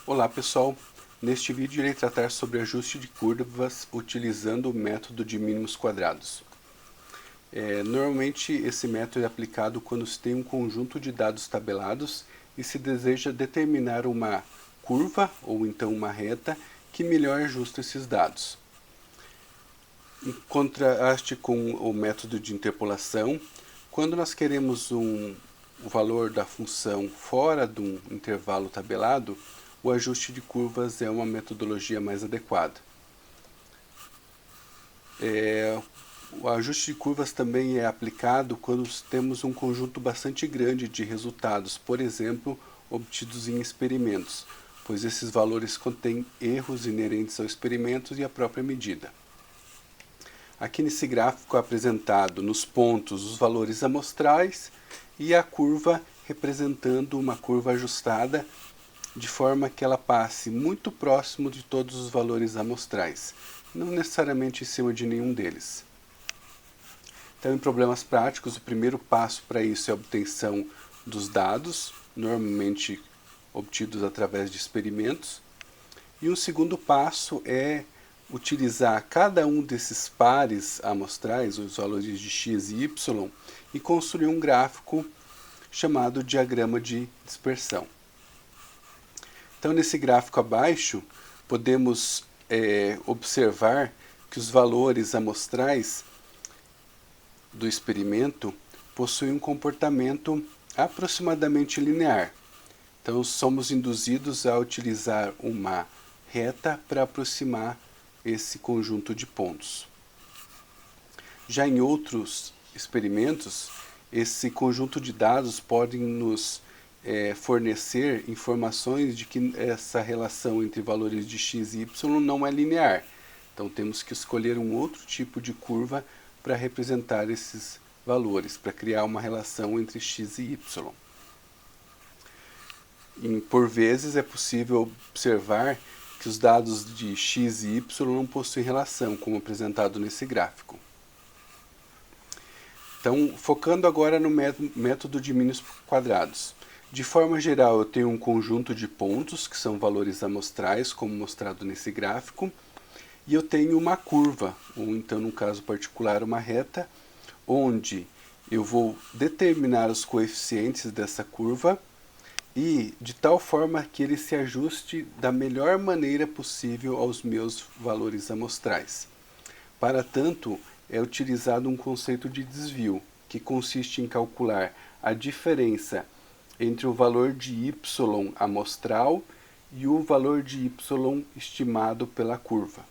Olá pessoal, neste vídeo irei tratar sobre ajuste de curvas utilizando o método de mínimos quadrados. Normalmente esse método é aplicado quando se tem um conjunto de dados tabelados e se deseja determinar uma curva ou então uma reta que melhor ajusta esses dados. Em contraste com o método de interpolação, quando nós queremos o valor da função fora de um intervalo tabelado, o ajuste de curvas é uma metodologia mais adequada. O ajuste de curvas também é aplicado quando temos um conjunto bastante grande de resultados, por exemplo, obtidos em experimentos, pois esses valores contêm erros inerentes ao experimento e à própria medida. Aqui nesse gráfico é apresentado nos pontos os valores amostrais e a curva representando uma curva ajustada de forma que ela passe muito próximo de todos os valores amostrais, não necessariamente em cima de nenhum deles. Então, em problemas práticos, o primeiro passo para isso é a obtenção dos dados, normalmente obtidos através de experimentos, e um segundo passo é utilizar cada um desses pares amostrais, os valores de x e y, e construir um gráfico chamado diagrama de dispersão. Então, nesse gráfico abaixo, podemos observar que os valores amostrais do experimento possuem um comportamento aproximadamente linear. Então, somos induzidos a utilizar uma reta para aproximar esse conjunto de pontos. Já em outros experimentos, esse conjunto de dados podem nos fornecer informações de que essa relação entre valores de x e y não é linear. Então temos que escolher um outro tipo de curva para representar esses valores, para criar uma relação entre x e y. Por vezes é possível observar que os dados de x e y não possuem relação, como apresentado nesse gráfico. Então, focando agora no método de mínimos quadrados. De forma geral, eu tenho um conjunto de pontos, que são valores amostrais, como mostrado nesse gráfico, e eu tenho uma curva, ou então, no caso particular, uma reta, onde eu vou determinar os coeficientes dessa curva e de tal forma que ele se ajuste da melhor maneira possível aos meus valores amostrais. Para tanto, é utilizado um conceito de desvio, que consiste em calcular a diferença entre o valor de y amostral e o valor de y estimado pela curva.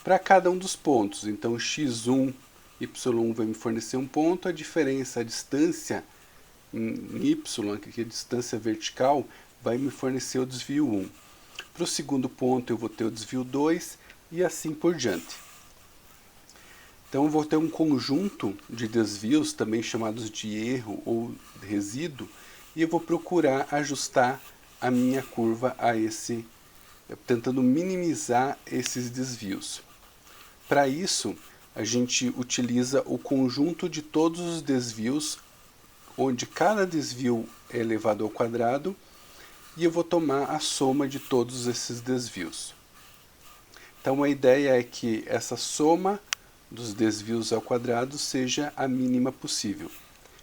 Para cada um dos pontos, então x1, y1 vai me fornecer um ponto, a diferença, a distância em y, que é a distância vertical, vai me fornecer o desvio 1. Para o segundo ponto eu vou ter o desvio 2 e assim por diante. Então eu vou ter um conjunto de desvios, também chamados de erro ou resíduo, e eu vou procurar ajustar a minha curva a tentando minimizar esses desvios. Para isso, a gente utiliza o conjunto de todos os desvios, onde cada desvio é elevado ao quadrado, e eu vou tomar a soma de todos esses desvios. Então a ideia é que essa soma dos desvios ao quadrado seja a mínima possível.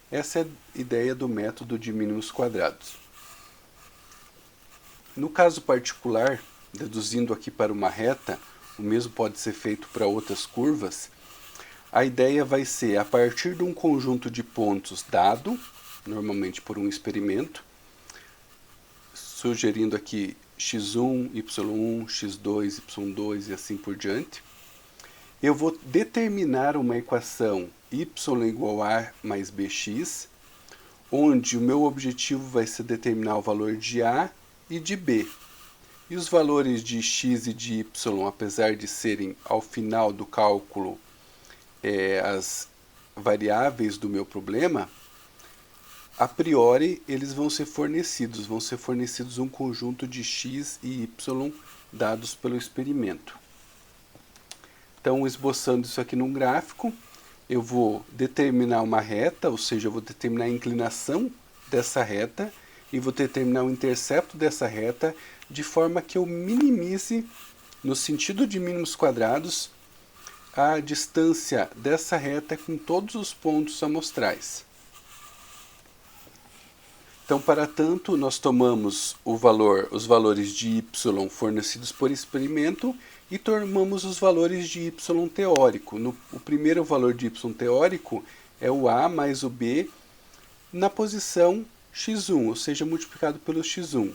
Essa é a ideia do método de mínimos quadrados. No caso particular, deduzindo aqui para uma reta, o mesmo pode ser feito para outras curvas, a ideia vai ser, a partir de um conjunto de pontos dado, normalmente por um experimento, sugerindo aqui x1, y1, x2, y2 e assim por diante, eu vou determinar uma equação y igual a mais bx, onde o meu objetivo vai ser determinar o valor de a e de b. E os valores de x e de y, apesar de serem, ao final do cálculo, as variáveis do meu problema, a priori eles vão ser fornecidos um conjunto de x e y dados pelo experimento. Então, esboçando isso aqui num gráfico, eu vou determinar uma reta, ou seja, eu vou determinar a inclinação dessa reta e vou determinar o intercepto dessa reta de forma que eu minimize, no sentido de mínimos quadrados, a distância dessa reta com todos os pontos amostrais. Então, para tanto, nós tomamos os valores de y fornecidos por experimento e tomamos os valores de y teórico. O primeiro valor de y teórico é o a mais o b na posição x1, ou seja, multiplicado pelo x1.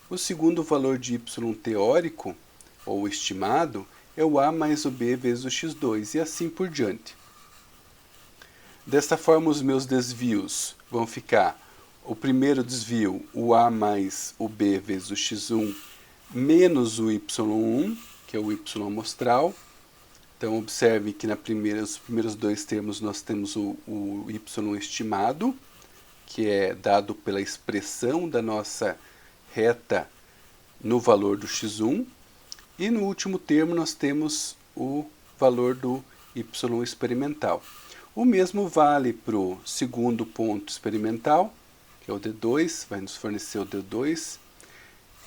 O segundo valor de y teórico, ou estimado, é o a mais o b vezes o x2, e assim por diante. Desta forma, os meus desvios vão ficar: o primeiro desvio, o a mais o b vezes o x1, menos o y1, que é o y amostral. Então, observe que os primeiros dois termos nós temos o y estimado, que é dado pela expressão da nossa reta no valor do x1. E no último termo nós temos o valor do y experimental. O mesmo vale para o segundo ponto experimental, que é o D2, vai nos fornecer o D2,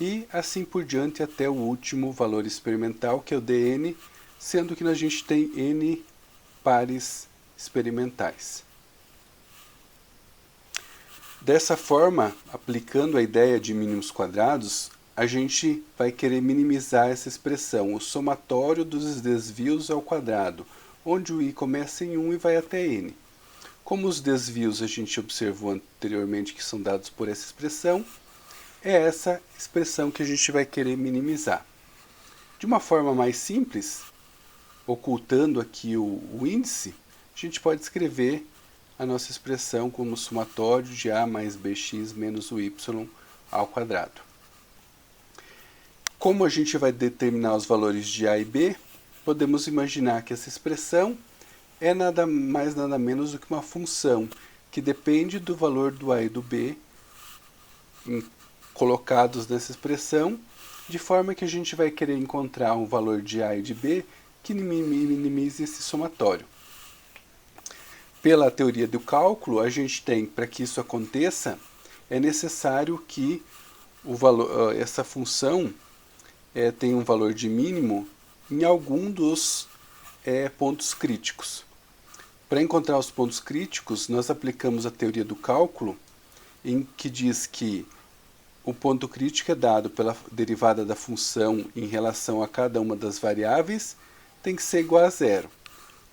e assim por diante até o último valor experimental, que é o Dn, sendo que a gente tem n pares experimentais. Dessa forma, aplicando a ideia de mínimos quadrados, a gente vai querer minimizar essa expressão, o somatório dos desvios ao quadrado, onde o i começa em 1 e vai até n. Como os desvios a gente observou anteriormente que são dados por essa expressão, é essa expressão que a gente vai querer minimizar. De uma forma mais simples, ocultando aqui o índice, a gente pode escrever a nossa expressão como somatório de a mais bx menos o y ao quadrado. Como a gente vai determinar os valores de a e b, podemos imaginar que essa expressão é nada mais nada menos do que uma função que depende do valor do a e do b colocados nessa expressão, de forma que a gente vai querer encontrar um valor de a e de b que minimize esse somatório. Pela teoria do cálculo, a gente tem, para que isso aconteça, é necessário que essa função tenha um valor de mínimo em algum dos pontos críticos. Para encontrar os pontos críticos, nós aplicamos a teoria do cálculo, em que diz que o ponto crítico é dado pela derivada da função em relação a cada uma das variáveis, tem que ser igual a zero.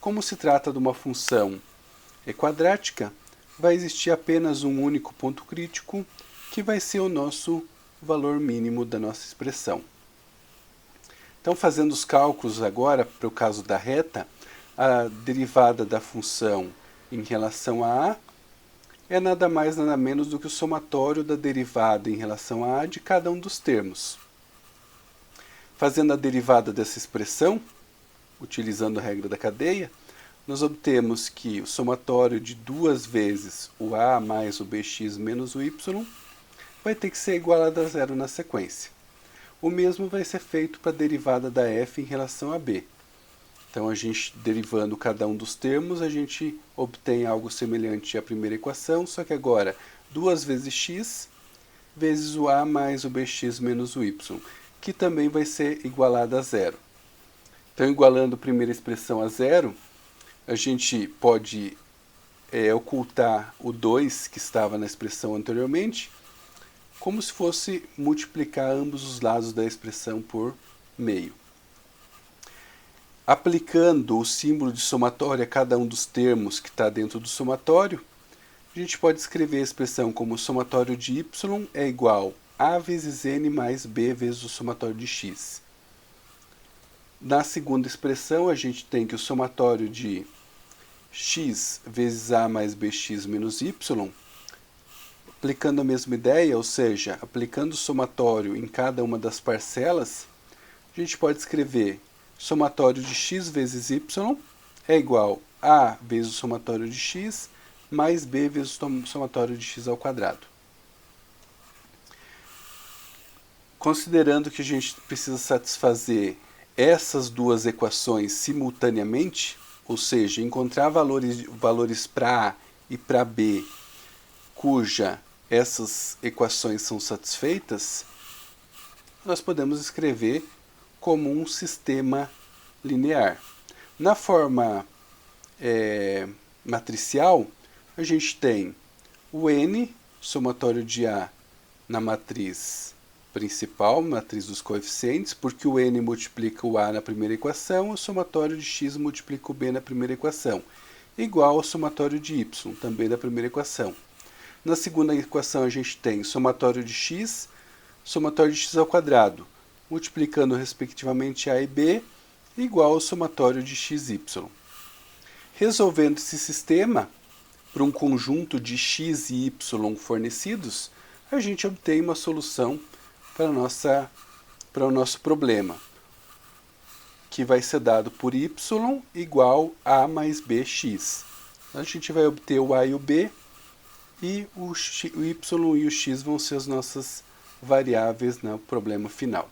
Como se trata de uma função quadrática, vai existir apenas um único ponto crítico, que vai ser o nosso valor mínimo da nossa expressão. Então, fazendo os cálculos agora, para o caso da reta, a derivada da função em relação a é nada mais nada menos do que o somatório da derivada em relação a de cada um dos termos. Fazendo a derivada dessa expressão, utilizando a regra da cadeia, nós obtemos que o somatório de duas vezes o a mais o bx menos o y vai ter que ser igualado a zero na sequência. O mesmo vai ser feito para a derivada da f em relação a b. Então, a gente, derivando cada um dos termos, a gente obtém algo semelhante à primeira equação, só que agora 2 vezes x vezes o a mais o bx menos o y, que também vai ser igualado a zero. Então, igualando a primeira expressão a zero, a gente pode ocultar o 2 que estava na expressão anteriormente, como se fosse multiplicar ambos os lados da expressão por meio. Aplicando o símbolo de somatório a cada um dos termos que está dentro do somatório, a gente pode escrever a expressão como o somatório de y é igual a vezes n mais b vezes o somatório de x. Na segunda expressão, a gente tem que o somatório de x vezes a mais bx menos y, aplicando a mesma ideia, ou seja, aplicando o somatório em cada uma das parcelas, a gente pode escrever somatório de x vezes y é igual a vezes o somatório de x mais b vezes o somatório de x ao quadrado. Considerando que a gente precisa satisfazer essas duas equações simultaneamente, ou seja, encontrar valores para A e para B, cuja essas equações são satisfeitas, nós podemos escrever como um sistema linear. Na forma matricial, a gente tem o n, somatório de A na matriz principal, matriz dos coeficientes, porque o n multiplica o A na primeira equação, o somatório de x multiplica o B na primeira equação, igual ao somatório de y, também da primeira equação. Na segunda equação a gente tem somatório de x ao quadrado, multiplicando respectivamente A e B, igual ao somatório de xy. Resolvendo esse sistema para um conjunto de x e y fornecidos, a gente obtém uma solução para o nosso problema, que vai ser dado por y igual a mais bx. A gente vai obter o a e o b, e o y e o x vão ser as nossas variáveis no problema final.